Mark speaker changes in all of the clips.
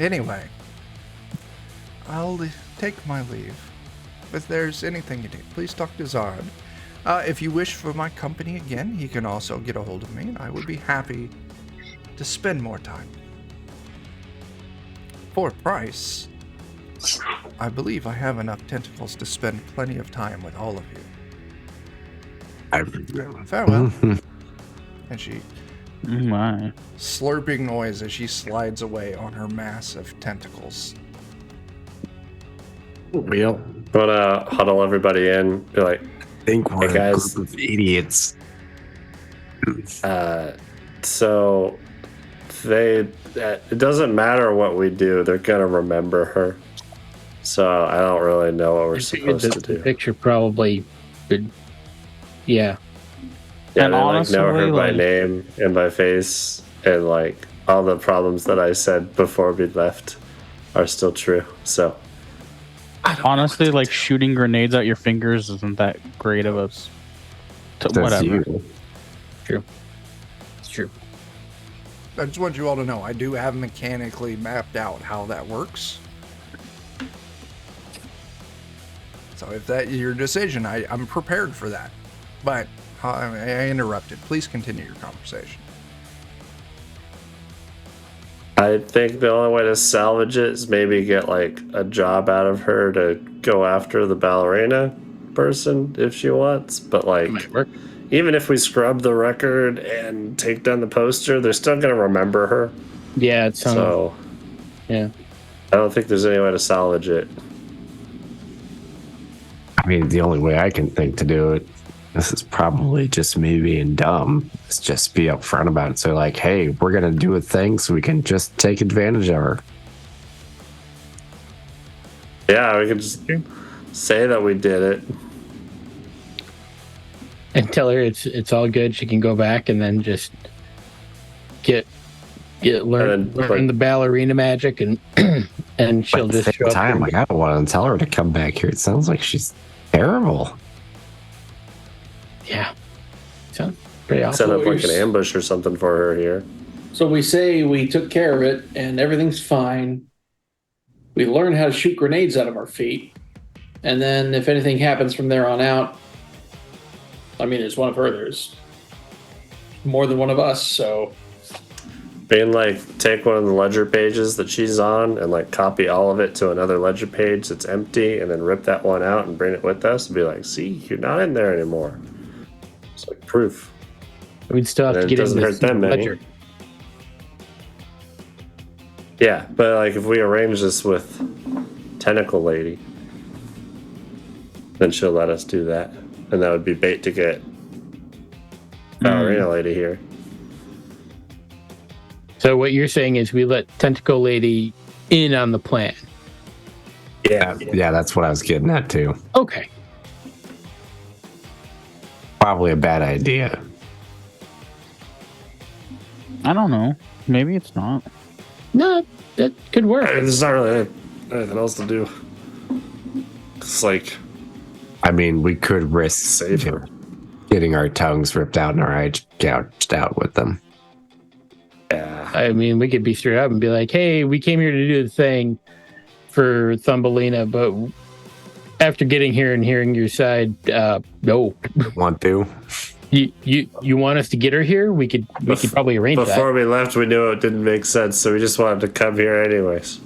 Speaker 1: Anyway, I'll take my leave. If there's anything you need, please talk to Zard. If you wish for my company again, he can also get a hold of me, and I would be happy to spend more time. For a price, I believe I have enough tentacles to spend plenty of time with all of you. Farewell. And she slurping noise as she slides away on her mass of tentacles.
Speaker 2: We'll wanna huddle everybody in, be like,
Speaker 3: think we're
Speaker 2: hey guys,
Speaker 3: a group of idiots.
Speaker 2: So it doesn't matter what we do, they're gonna remember her. So I don't really know what we're supposed to do.
Speaker 4: The picture probably could, yeah.
Speaker 2: Yeah,
Speaker 5: And
Speaker 2: they
Speaker 5: honestly,
Speaker 2: know her by
Speaker 5: like,
Speaker 2: name and by face, and like all the problems that I said before we left are still true. So
Speaker 5: honestly, like shooting grenades out your fingers isn't that great of a whatever.
Speaker 3: You.
Speaker 4: True. It's true.
Speaker 1: I just want you all to know, I do have mechanically mapped out how that works. So if that's your decision, I'm prepared for that. But I interrupted. Please continue your conversation.
Speaker 2: I think the only way to salvage it is maybe get like a job out of her to go after the ballerina person if she wants. But like, even if we scrub the record and take down the poster, they're still gonna remember her.
Speaker 4: Yeah, it's
Speaker 2: so.
Speaker 4: Yeah,
Speaker 2: I don't think there's any way to salvage it.
Speaker 3: I mean, the only way I can think to do it, this is probably just me being dumb, is just be upfront about it. So like, hey, we're going to do a thing so we can just take advantage of her.
Speaker 2: Yeah, we could just say that we did it.
Speaker 4: and tell her it's all good. She can go back and then just learn the ballerina magic, and and she'll
Speaker 3: But at
Speaker 4: just
Speaker 3: the
Speaker 4: show
Speaker 3: same
Speaker 4: up.
Speaker 3: time, like, I don't want to tell her to come back here. It sounds like she's terrible.
Speaker 4: Yeah, sounds pretty awesome.
Speaker 2: Set up like an ambush or something for her here.
Speaker 6: So we say we took care of it and everything's fine. We learn how to shoot grenades out of our feet. And then if anything happens from there on out, I mean, it's one of her. There's more than one of us, so...
Speaker 2: Being like, take one of the ledger pages that she's on and like copy all of it to another ledger page that's empty and then rip that one out and bring it with us and be like, see, you're not in there anymore. It's like proof.
Speaker 4: We'd still have to get in this ledger.
Speaker 2: Yeah, but like if we arrange this with Tentacle Lady, then she'll let us do that. And that would be bait to get Ballerina Lady here.
Speaker 4: So what you're saying is we let Tentacle Lady in on the plan.
Speaker 3: Yeah, that's what I was getting at too.
Speaker 4: Okay.
Speaker 3: Probably a bad idea.
Speaker 5: I don't know. Maybe it's not.
Speaker 4: No, that could work.
Speaker 2: There's not really anything else to do. It's like...
Speaker 3: I mean, we could risk
Speaker 2: save her.
Speaker 3: Getting our tongues ripped out and our eyes gouged out with them.
Speaker 2: Yeah.
Speaker 4: I mean, we could be straight up and be like, hey, we came here to do the thing for Thumbelina, but after getting here and hearing your side, no.
Speaker 3: Want to?
Speaker 4: You want us to get her here? We could probably arrange that.
Speaker 2: Before we left, we knew it didn't make sense, so we just wanted to come here anyways.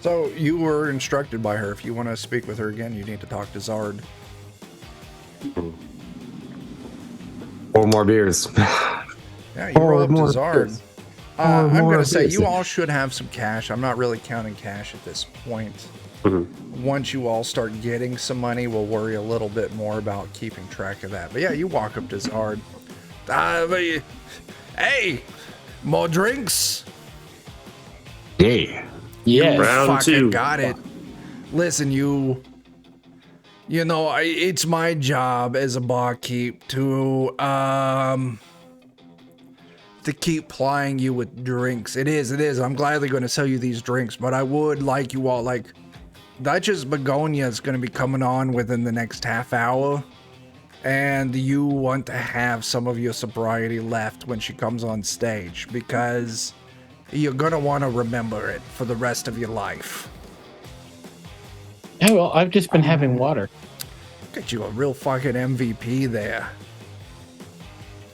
Speaker 1: So you were instructed by her. If you want to speak with her again, you need to talk to Zard.
Speaker 3: 4 more beers.
Speaker 1: Yeah, you roll up to Zard. I'm going to say you all should have some cash. I'm not really counting cash at this point.
Speaker 2: Mm-hmm.
Speaker 1: Once you all start getting some money, we'll worry a little bit more about keeping track of that. But yeah, you walk up to Zard. Hey, more drinks?
Speaker 3: Yeah.
Speaker 4: Yeah.
Speaker 2: Round 2.
Speaker 1: Got it. Listen, you know, it's my job as a barkeep to keep plying you with drinks. It is. I'm gladly going to sell you these drinks, but I would like you all, like, Duchess Begonia is going to be coming on within the next half hour, and you want to have some of your sobriety left when she comes on stage, because You're gonna want to remember it for the rest of your life.
Speaker 4: Yeah, well, I've just been having water.
Speaker 1: Get you a real fucking MVP there.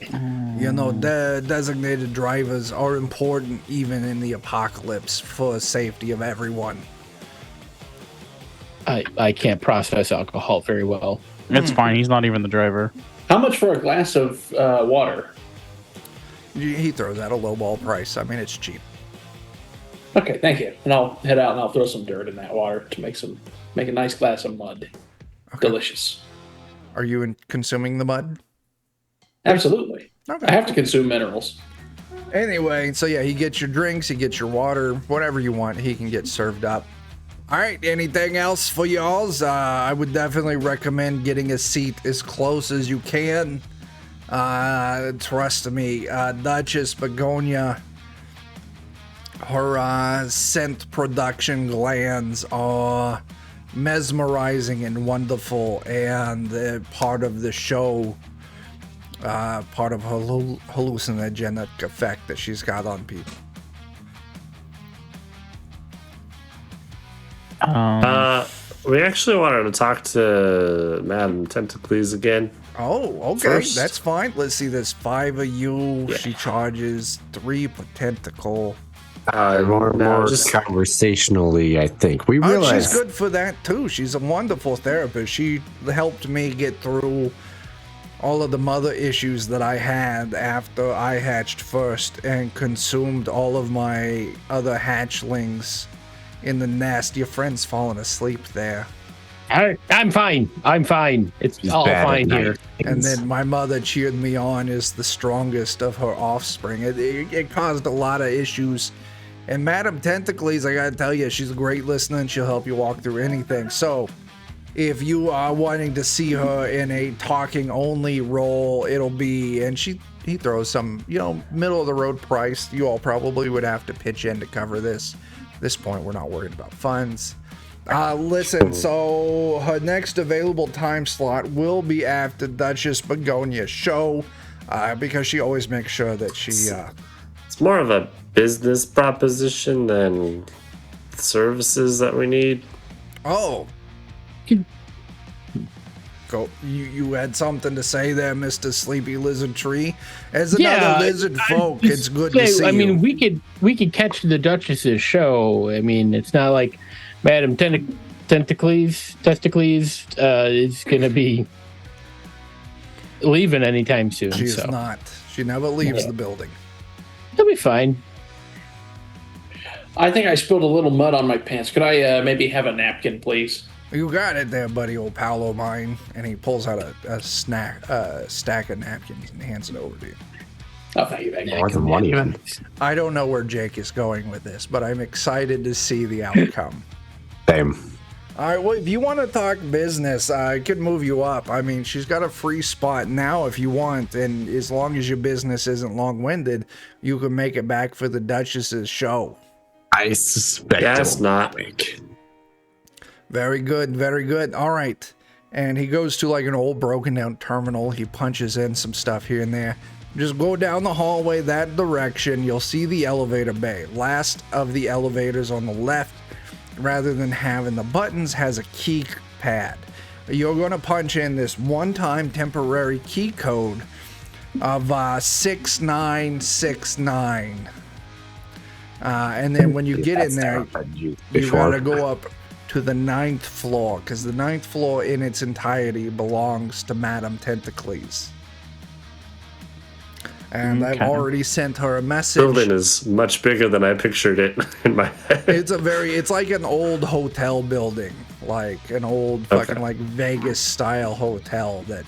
Speaker 1: You know, designated drivers are important even in the apocalypse for the safety of everyone.
Speaker 4: I can't process alcohol very well.
Speaker 5: It's fine. He's not even the driver.
Speaker 6: How much for a glass of water?
Speaker 1: He throws out a lowball price. I mean, it's cheap.
Speaker 6: Okay, thank you. And I'll head out and I'll throw some dirt in that water to make a nice glass of mud. Okay. Delicious.
Speaker 1: Are you consuming the mud?
Speaker 6: Absolutely.
Speaker 1: Okay.
Speaker 6: I have to consume minerals.
Speaker 1: Anyway, so yeah, he gets your drinks, he gets your water, whatever you want, he can get served up. All right, anything else for y'alls? I would definitely recommend getting a seat as close as you can. Trust me, Duchess Begonia, her scent production glands are mesmerizing and wonderful, and part of the show, part of her hallucinogenic effect that she's got on people.
Speaker 2: We actually wanted to talk to Madame Tentaclese again.
Speaker 1: Oh, okay,
Speaker 2: First.
Speaker 1: that's fine. Let's see, there's 5 of you.
Speaker 2: Yeah.
Speaker 1: She charges 3 per tentacle.
Speaker 3: More
Speaker 2: just
Speaker 3: conversationally, I think. We
Speaker 1: Oh,
Speaker 3: realize
Speaker 1: she's good for that too. She's a wonderful therapist. She helped me get through all of the mother issues that I had after I hatched first and consumed all of my other hatchlings in the nest. Your friend's fallen asleep there.
Speaker 4: I'm fine. I'm fine. It's
Speaker 3: she's
Speaker 4: all
Speaker 3: bad at
Speaker 4: fine
Speaker 3: night.
Speaker 4: here.
Speaker 1: And then my mother cheered me on as the strongest of her offspring. It caused a lot of issues. And Madame Tentaclese, I gotta tell you, she's a great listener and she'll help you walk through anything. So if you are wanting to see her in a talking only role, it'll be, and he throws some, middle of the road price. You all probably would have to pitch in to cover this. At this point, we're not worried about funds. Listen, so her next available time slot will be after Duchess Begonia's show, because she always makes sure that she,
Speaker 2: It's more of a business proposition than services that we need.
Speaker 1: Oh. Go. You had something to say there, Mr. Sleepy Lizard Tree. As another lizard folk, it's good to see
Speaker 4: I mean,
Speaker 1: you.
Speaker 4: we could catch the Duchess's show. I mean, it's not like Madame Tentaclese is going to be leaving anytime soon.
Speaker 1: She's not. She never leaves the building.
Speaker 4: It'll be fine.
Speaker 6: I think I spilled a little mud on my pants. Could I maybe have a napkin, please?
Speaker 1: You got it there, buddy, old pal of mine. And he pulls out a stack of napkins and hands it over to you.
Speaker 6: Oh, thank you. Thank you.
Speaker 3: more than one even.
Speaker 1: I don't know where Jake is going with this, but I'm excited to see the outcome.
Speaker 3: Same.
Speaker 1: All right, well, if you want to talk business, I could move you up. I mean, she's got a free spot now if you want, and as long as your business isn't long-winded, you can make it back for the Duchess's show.
Speaker 3: I suspect
Speaker 2: Guess
Speaker 3: it'll
Speaker 2: not.
Speaker 3: make.
Speaker 1: Very good, very good. All right. And he goes to like an old broken down terminal. He punches in some stuff here and there. Just go down the hallway that direction. You'll see the elevator bay. Last of the elevators on the left, rather than having the buttons, has a key pad. You're going to punch in this one-time temporary key code of 6969. And then when you get in there, you gotta go up to the 9th floor, because the 9th floor in its entirety belongs to Madame Tentaclese. And I've already sent her a message.
Speaker 2: Building is much bigger than I pictured it in my head.
Speaker 1: It's like an old hotel building, like an old fucking like Vegas style hotel that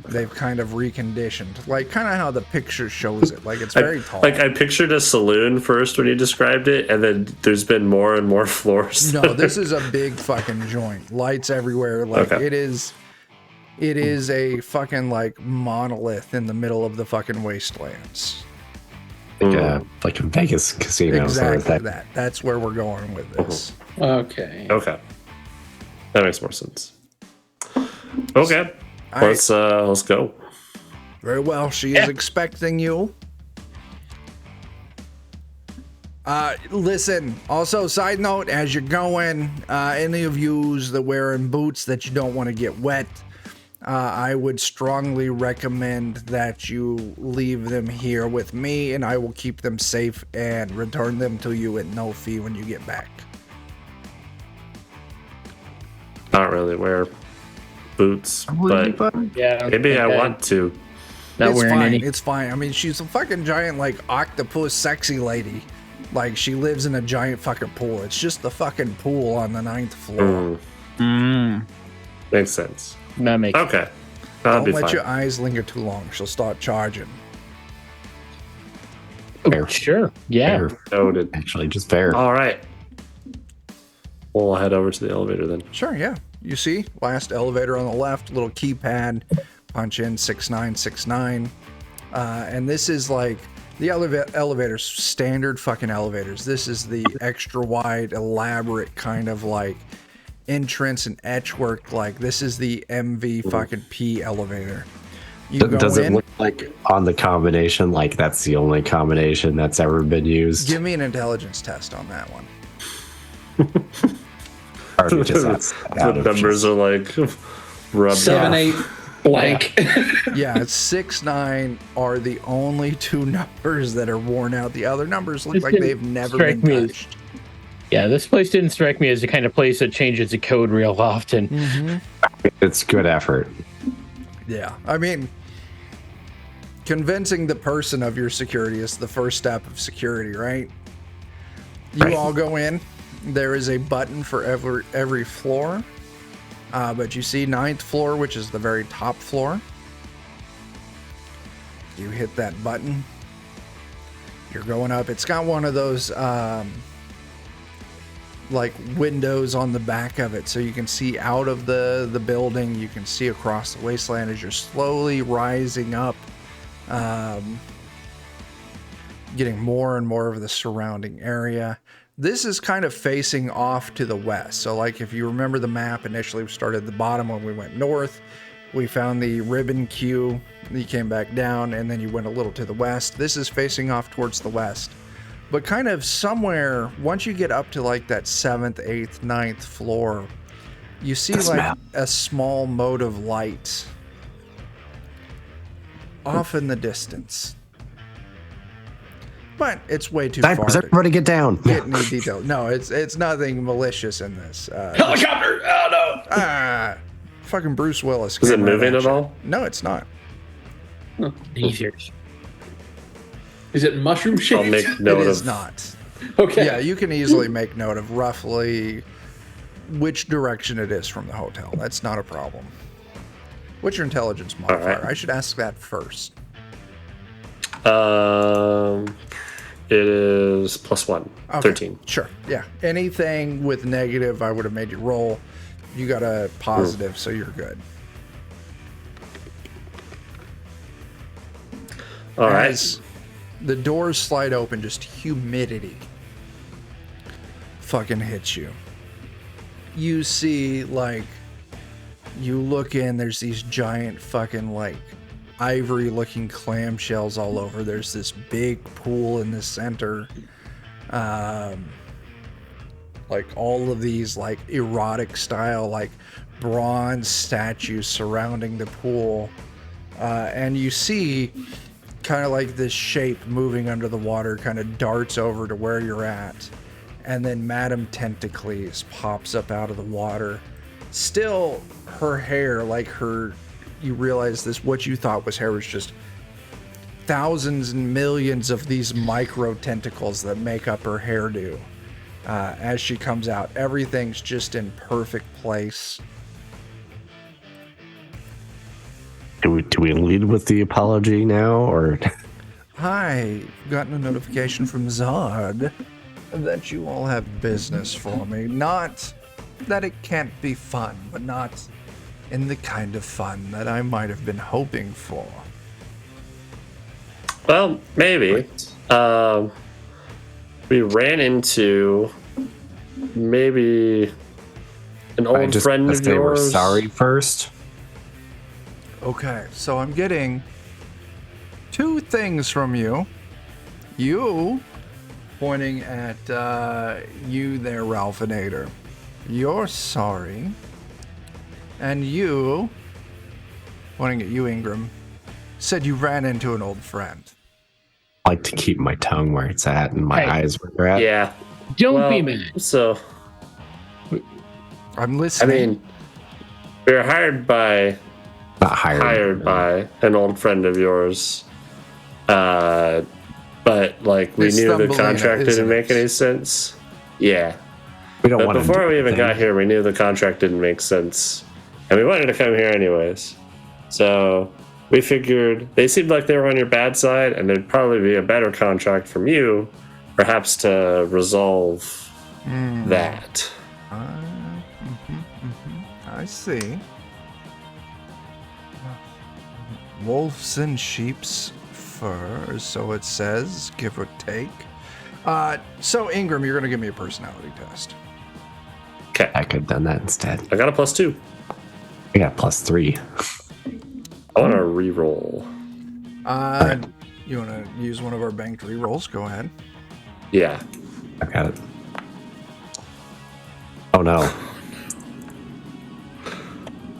Speaker 1: they've kind of reconditioned, like kind of how the picture shows it. Like it's very tall.
Speaker 2: Like I pictured a saloon first when you described it, and then there's been more and more floors.
Speaker 1: No, this is a big fucking joint. Lights everywhere. Like it is a fucking like monolith in the middle of the fucking wastelands.
Speaker 3: Like a Vegas casino.
Speaker 1: Exactly
Speaker 3: sort of
Speaker 1: that. That's where we're going with this.
Speaker 6: Okay.
Speaker 2: Okay, that makes more sense. Okay, let's go.
Speaker 1: Very well. She is expecting you. Listen, also, side note, as you're going, any of yous that wearing boots that you don't want to get wet, I would strongly recommend that you leave them here with me, and I will keep them safe and return them to you at no fee when you get back.
Speaker 2: Not really wear boots, but
Speaker 4: Yeah.
Speaker 2: maybe I want to.
Speaker 4: Not
Speaker 1: It's
Speaker 4: wearing
Speaker 1: fine.
Speaker 4: any.
Speaker 1: It's fine. I mean, she's a fucking giant, like, octopus sexy lady. Like, she lives in a giant fucking pool. It's just the fucking pool on the 9th floor.
Speaker 2: Makes sense.
Speaker 4: That makes
Speaker 2: Okay. That'll
Speaker 1: Don't
Speaker 2: be
Speaker 1: let
Speaker 2: fine.
Speaker 1: your eyes linger too long. She'll start charging.
Speaker 3: Fair.
Speaker 4: Sure. Yeah.
Speaker 3: Fair.
Speaker 2: Noted.
Speaker 3: Actually, just fair.
Speaker 2: All right. We'll head over to the elevator then.
Speaker 1: Sure, yeah. You see, last elevator on the left, little keypad, punch in 6969. And this is like the elevators, standard fucking elevators. This is the extra wide, elaborate kind of like entrance and etch work. Like this is the MV fucking P elevator. You go
Speaker 3: Does it
Speaker 1: in,
Speaker 3: look like on the combination, like that's the only combination that's ever been used?
Speaker 1: give me an intelligence test on that one.
Speaker 3: Or just that's
Speaker 2: The numbers are like rubbed
Speaker 6: 7,
Speaker 2: off.
Speaker 6: 8, blank.
Speaker 1: Yeah, 6, 9 are the only two numbers that are worn out. The other numbers look
Speaker 4: This
Speaker 1: like
Speaker 4: didn't
Speaker 1: they've never
Speaker 4: strike
Speaker 1: been
Speaker 4: me as-
Speaker 1: touched.
Speaker 4: Yeah, this place didn't strike me as the kind of place that changes the code real often.
Speaker 3: It's good effort.
Speaker 1: Yeah, I mean, convincing the person of your security is the first step of security, right? You
Speaker 3: Right.
Speaker 1: all go in. There is a button for every floor, but you see 9th floor, which is the very top floor. You hit that button. You're going up. It's got one of those like windows on the back of it, so you can see out of the building. You can see across the wasteland as you're slowly rising up, getting more and more of the surrounding area. This is kind of facing off to the west. So like if you remember the map, initially we started at the bottom when we went north. We found the ribbon queue. You came back down and then you went a little to the west. This is facing off towards the west. But kind of somewhere, once you get up to like that 7th, 8th, 9th floor, you see like a small mote of light off in the distance. But it's way too far
Speaker 3: Divers,
Speaker 1: to
Speaker 3: everybody get down.
Speaker 1: get any detail. No, it's nothing malicious in this.
Speaker 6: Helicopter! Oh,
Speaker 1: Fucking Bruce Willis.
Speaker 2: Is it
Speaker 1: came right
Speaker 2: moving at
Speaker 1: you.
Speaker 2: all?
Speaker 1: No, it's not.
Speaker 4: Easier.
Speaker 6: no. Is it mushroom
Speaker 2: I'll
Speaker 6: shaped?
Speaker 2: make
Speaker 1: It
Speaker 2: note
Speaker 1: is
Speaker 2: of.
Speaker 1: not.
Speaker 6: Okay.
Speaker 1: Yeah, you can easily make note of roughly which direction it is from the hotel. That's not a problem. What's your intelligence modifier?
Speaker 2: right.
Speaker 1: I should ask that first.
Speaker 2: It is +1.
Speaker 1: Okay,
Speaker 2: 13.
Speaker 1: Sure. Yeah. Anything with negative, I would have made you roll. You got a positive, so you're good.
Speaker 2: All right.
Speaker 1: As the doors slide open, just humidity fucking hits you. You see, like, you look in, there's these giant fucking, like, ivory looking clamshells all over. There's this big pool in the center. Like all of these like erotic style like bronze statues surrounding the pool. And you see kind of like this shape moving under the water kind of darts over to where you're at. And then Madame Tentaclese pops up out of the water. Still her hair, like her, you realize this, what you thought was hair was just thousands and millions of these micro tentacles that make up her hairdo. As she comes out, everything's just in perfect place.
Speaker 3: Do we lead with the apology now, or
Speaker 1: Hi, gotten a notification from Zod that you all have business for me. Not that it can't be fun, but not in the kind of fun that I might have been hoping for.
Speaker 2: Well, maybe. We ran into maybe an
Speaker 3: I
Speaker 2: old
Speaker 3: just
Speaker 2: friend
Speaker 3: guess
Speaker 2: of
Speaker 3: they were
Speaker 2: yours.
Speaker 3: sorry first?
Speaker 1: Okay, so I'm getting two things from you. You pointing at you there, Ralphinator. You're sorry. And you, pointing at you, Ingram, said you ran into an old friend.
Speaker 3: I like to keep my tongue where it's at and my eyes where they're at.
Speaker 2: Yeah.
Speaker 4: Don't be mad.
Speaker 2: So,
Speaker 1: I'm
Speaker 2: I
Speaker 1: listening.
Speaker 2: mean, we were hired by
Speaker 3: Not hired
Speaker 2: by an old friend of yours. But like we
Speaker 1: It's
Speaker 2: knew the
Speaker 1: Thumbelina,
Speaker 2: contract didn't
Speaker 1: isn't
Speaker 2: make
Speaker 1: it?
Speaker 2: any sense. Yeah.
Speaker 3: We don't
Speaker 2: But
Speaker 3: want to.
Speaker 2: before we even got here, we knew the contract didn't make sense. And we wanted to come here anyways. So we figured they seemed like they were on your bad side, and there'd probably be a better contract from you, perhaps to resolve that.
Speaker 1: I see. Wolves and sheep's fur, so it says, give or take. So Ingram, you're gonna give me a personality test.
Speaker 2: Okay.
Speaker 3: I could have done that instead.
Speaker 2: I got a +2.
Speaker 3: I got +3.
Speaker 2: I want to re-roll.
Speaker 1: You wanna use one of our banked rerolls? Go ahead.
Speaker 2: Yeah.
Speaker 3: I got it. Oh no.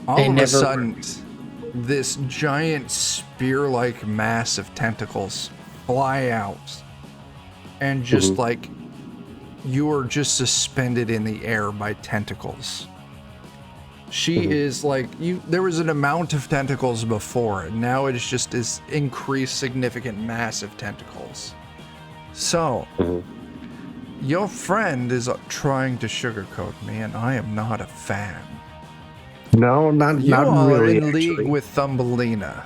Speaker 1: All
Speaker 4: They
Speaker 1: of a
Speaker 4: never
Speaker 1: sudden, this giant spear-like mass of tentacles fly out, and just like you are just suspended in the air by tentacles. She is like you. There was an amount of tentacles before, and now it's just this increased, significant mass of tentacles. So, your friend is trying to sugarcoat me, and I am not a fan.
Speaker 3: No, not
Speaker 1: You
Speaker 3: not
Speaker 1: all
Speaker 3: really.
Speaker 1: are in
Speaker 3: actually.
Speaker 1: league with Thumbelina.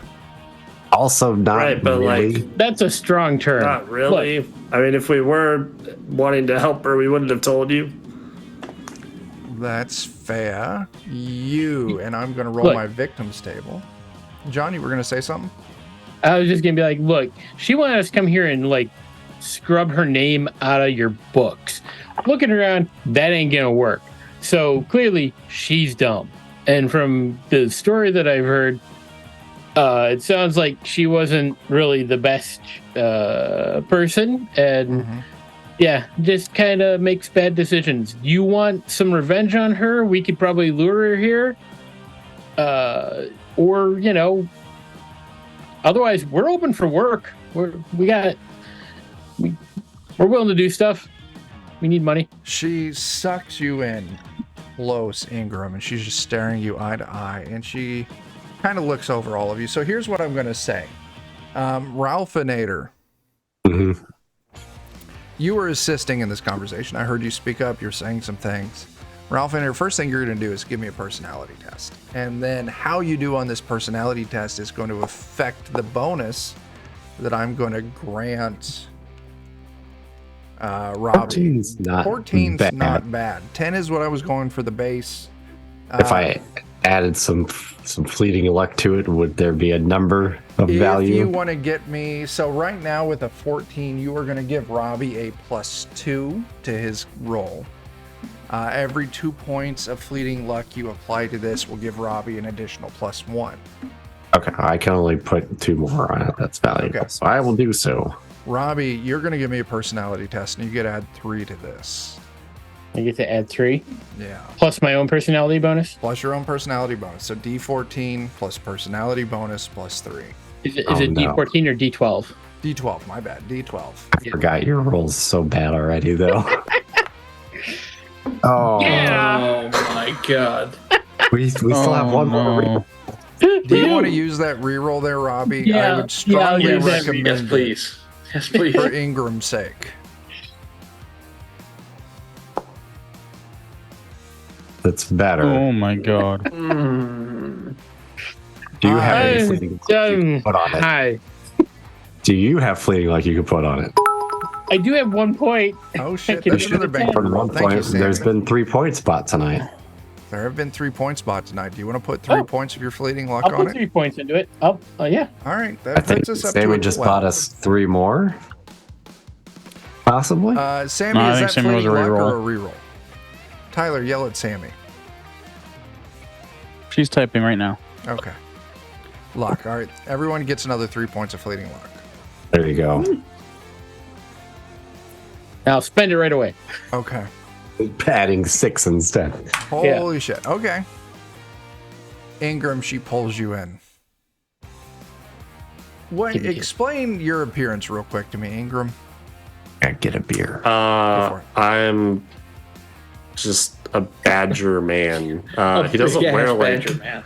Speaker 3: Also, not
Speaker 2: Right, but
Speaker 3: really.
Speaker 2: like,
Speaker 4: That's a strong term.
Speaker 2: not really. I mean, if we were wanting to help her, we wouldn't have told you.
Speaker 1: That's fair. You, and I'm going to roll
Speaker 4: Look.
Speaker 1: my victims table. John, you were going to say something?
Speaker 4: I was just gonna be like, look, she wanted us to come here and like scrub her name out of your books. Looking around, that ain't gonna work. So clearly, she's dumb. And from the story that I've heard, it sounds like she wasn't really the best person, and yeah, just kind of makes bad decisions. You want some revenge on her? We could probably lure her here, or you know. Otherwise, we're open for work. We're willing to do stuff. We need money.
Speaker 1: She sucks you in close, Ingram, and she's just staring you eye to eye, and she kind of looks over all of you. So here's what I'm going to say. Ralphinator, you were assisting in this conversation. I heard you speak up. You're saying some things. Ralphinator, first thing you're going to do is give me a personality test. And then how you do on this personality test is going to affect the bonus that I'm going to grant Robbie.
Speaker 3: 14's not
Speaker 1: 14's
Speaker 3: bad.
Speaker 1: not bad. 10 is what I was going for the base.
Speaker 3: If I added some fleeting luck to it, would there be a number of
Speaker 1: If
Speaker 3: value?
Speaker 1: you want to get me, so right now with a 14, you are going to give Robbie a +2 to his roll. Every 2 points of fleeting luck you apply to this will give Robbie an additional +1.
Speaker 3: Okay, I can only put 2 more on it. That's valuable.
Speaker 1: Okay.
Speaker 3: So I will do so.
Speaker 1: Robbie, you're going to give me a personality test, and you get to add 3 to this.
Speaker 4: I get to add 3
Speaker 1: Yeah.
Speaker 4: plus my own personality bonus.
Speaker 1: Plus your own personality bonus. So D14 plus personality bonus +3.
Speaker 4: Is it
Speaker 3: Oh, no.
Speaker 4: D14 or D12?
Speaker 1: D12, my bad. D12.
Speaker 3: I forgot your roll's so bad already, though. Oh,
Speaker 6: Oh my god.
Speaker 3: we still have one more.
Speaker 5: no.
Speaker 1: Do you want to use that reroll there, Robbie? I
Speaker 4: Yeah,
Speaker 1: would strongly
Speaker 4: yeah, I'll use that.
Speaker 1: recommend
Speaker 6: Yes,
Speaker 1: it
Speaker 6: please. Yes, please.
Speaker 1: for Ingram's sake.
Speaker 3: That's better.
Speaker 5: Oh my god.
Speaker 6: Mm.
Speaker 3: Do you have any fleeting luck you can put on it?
Speaker 4: Hi.
Speaker 3: Do you have fleeting luck you can put on it?
Speaker 4: I do have 1 point.
Speaker 1: Oh shit,
Speaker 4: Can
Speaker 1: that's
Speaker 4: you
Speaker 1: another
Speaker 4: give
Speaker 1: bank
Speaker 4: it
Speaker 3: For
Speaker 1: reroll.
Speaker 3: 1
Speaker 1: Thank you,
Speaker 3: point, there's
Speaker 1: Sammy.
Speaker 3: been 3 point spot tonight.
Speaker 1: There have been 3 point spots tonight. Do you want to put 3
Speaker 4: Oh.
Speaker 1: points of your fleeting luck
Speaker 4: I'll
Speaker 1: on
Speaker 4: put
Speaker 1: it?
Speaker 4: 3 points into it. Oh, yeah.
Speaker 1: All right,
Speaker 3: I
Speaker 1: that
Speaker 3: think
Speaker 1: puts us up
Speaker 3: Sammy
Speaker 1: to a
Speaker 3: just
Speaker 1: 12.
Speaker 3: bought us 3 more. Possibly.
Speaker 1: Sammy,
Speaker 5: No, I
Speaker 1: is
Speaker 5: think
Speaker 1: that
Speaker 5: Sammy was
Speaker 1: fleeting
Speaker 5: a
Speaker 1: luck
Speaker 5: reroll.
Speaker 1: or a reroll? Tyler, yell at Sammy.
Speaker 5: She's typing right now.
Speaker 1: Okay. Luck. All right, everyone gets another 3 points of fleeting luck.
Speaker 3: There you go.
Speaker 4: I'll spend it right away.
Speaker 1: Okay.
Speaker 3: Padding 6 instead.
Speaker 1: Holy shit. Okay. Ingram, she pulls you in. Explain your appearance real quick to me, Ingram.
Speaker 3: I get a beer.
Speaker 2: I'm just a badger man. He doesn't wear like.
Speaker 6: Badger man.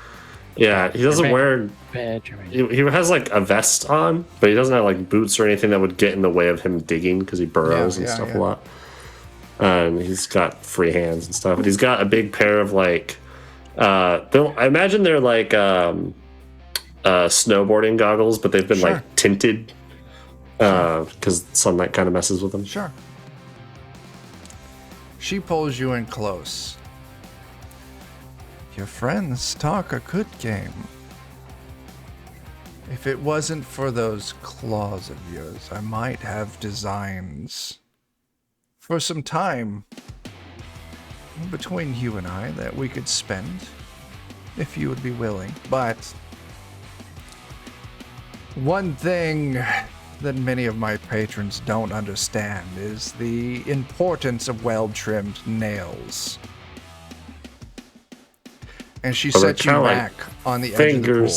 Speaker 2: Yeah, he doesn't wear.
Speaker 4: Badger man.
Speaker 2: He has like a vest on, but he doesn't have like boots or anything that would get in the way of him digging because he burrows and stuff a lot. And he's got free hands and stuff. And he's got a big pair of like. I imagine they're like snowboarding goggles, but they've been like tinted because sunlight kind of messes with them.
Speaker 1: Sure. She pulls you in close. Your friends talk a good game. If it wasn't for those claws of yours, I might have designs for some time between you and I that we could spend, if you would be willing. But one thing that many of my patrons don't understand is the importance of well-trimmed nails. And she sets you back on the edge of the pool.